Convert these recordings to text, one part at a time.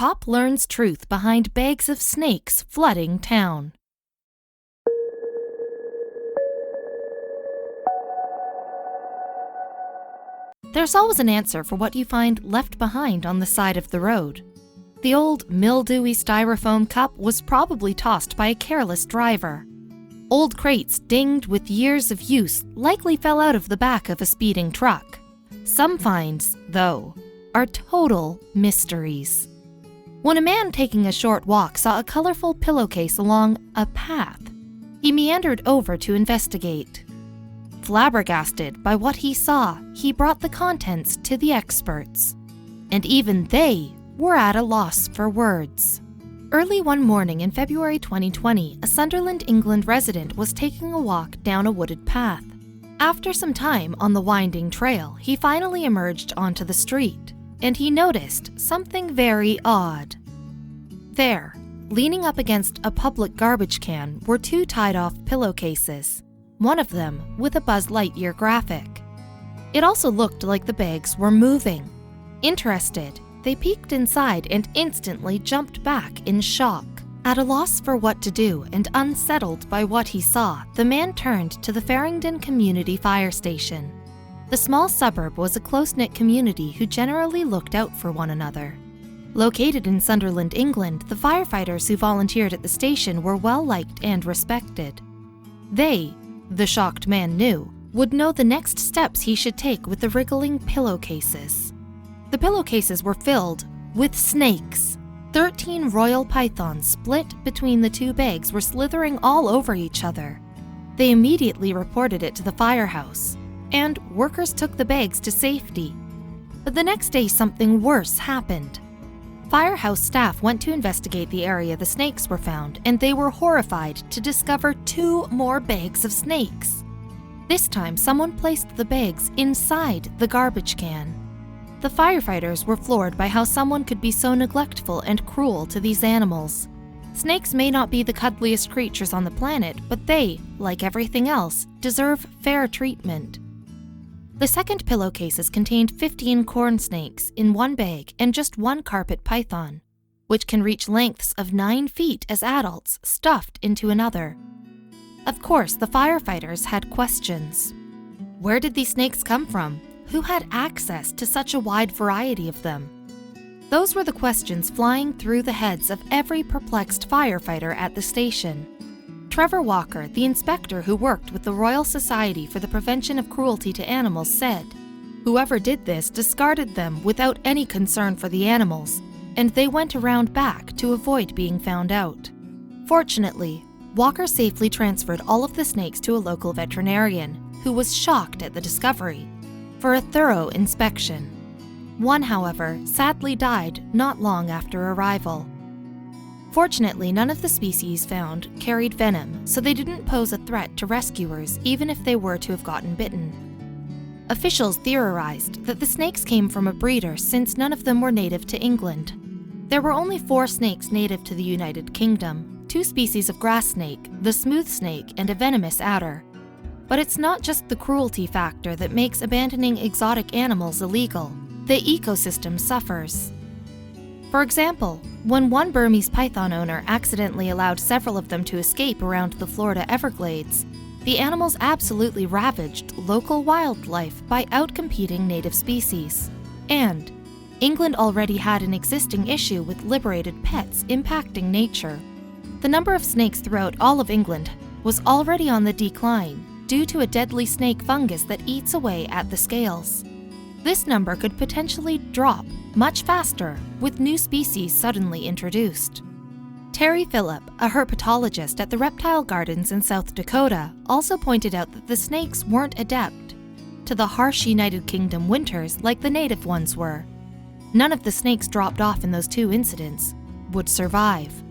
cop learns truth behind bags of snakes flooding town. There's always an answer for what you find left behind on the side of the road. The old mildewy styrofoam cup was probably tossed by a careless driver. Old crates dinged with years of use likely fell out of the back of a speeding truck. Some finds, though, are total mysteries. When a man taking a short walk saw a colorful pillowcase along a path, he meandered over to investigate. Flabbergasted by what he saw, he brought the contents to the experts. And even they were at a loss for words. Early one morning in February 2020, a Sunderland, England resident was taking a walk down a wooded path. After some time on the winding trail, he finally emerged onto the street, and he noticed something very odd. There, leaning up against a public garbage can, were two tied-off pillowcases, one of them with a Buzz Lightyear graphic. It also looked like the bags were moving. Interested, they peeked inside and instantly jumped back in shock. At a loss for what to do and unsettled by what he saw, the man turned to the Farringdon Community Fire Station. The small suburb was a close-knit community who generally looked out for one another. Located in Sunderland, England, the firefighters who volunteered at the station were well-liked and respected. They, the shocked man knew, would know the next steps he should take with the wriggling pillowcases. The pillowcases were filled with snakes. 13 royal pythons split between the two bags were slithering all over each other. They immediately reported it to the firehouse, and workers took the bags to safety. But the next day something worse happened. Firehouse staff went to investigate the area the snakes were found, and they were horrified to discover 2 more bags of snakes. This time, someone placed the bags inside the garbage can. The firefighters were floored by how someone could be so neglectful and cruel to these animals. Snakes may not be the cuddliest creatures on the planet, but they, like everything else, deserve fair treatment. The second pillowcases contained 15 corn snakes in one bag and just one carpet python, which can reach lengths of 9 feet as adults, stuffed into another. Of course, the firefighters had questions. Where did these snakes come from? Who had access to such a wide variety of them? Those were the questions flying through the heads of every perplexed firefighter at the station. Trevor Walker, the inspector who worked with the Royal Society for the Prevention of Cruelty to Animals, said, "Whoever did this discarded them without any concern for the animals, and they went around back to avoid being found out." Fortunately, Walker safely transferred all of the snakes to a local veterinarian, who was shocked at the discovery, for a thorough inspection. One, however, sadly died not long after arrival. Fortunately, none of the species found carried venom, so they didn't pose a threat to rescuers even if they were to have gotten bitten. Officials theorized that the snakes came from a breeder since none of them were native to England. There were only 4 snakes native to the United Kingdom, 2 species of grass snake, the smooth snake, and a venomous adder. But it's not just the cruelty factor that makes abandoning exotic animals illegal. The ecosystem suffers. For example, when one Burmese python owner accidentally allowed several of them to escape around the Florida Everglades, the animals absolutely ravaged local wildlife by outcompeting native species. And England already had an existing issue with liberated pets impacting nature. The number of snakes throughout all of England was already on the decline due to a deadly snake fungus that eats away at the scales. This number could potentially drop much faster with new species suddenly introduced. Terry Phillip, a herpetologist at the Reptile Gardens in South Dakota, also pointed out that the snakes weren't adept to the harsh United Kingdom winters like the native ones were. None of the snakes dropped off in those 2 incidents would survive.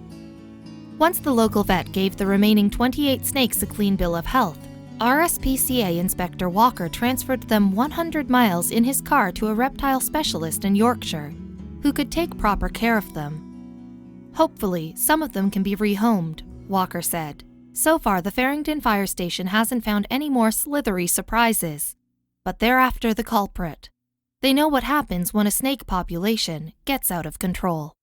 Once the local vet gave the remaining 28 snakes a clean bill of health, RSPCA Inspector Walker transferred them 100 miles in his car to a reptile specialist in Yorkshire, who could take proper care of them. Hopefully, some of them can be rehomed, Walker said. So far, the Farringdon Fire Station hasn't found any more slithery surprises, but they're after the culprit. They know what happens when a snake population gets out of control.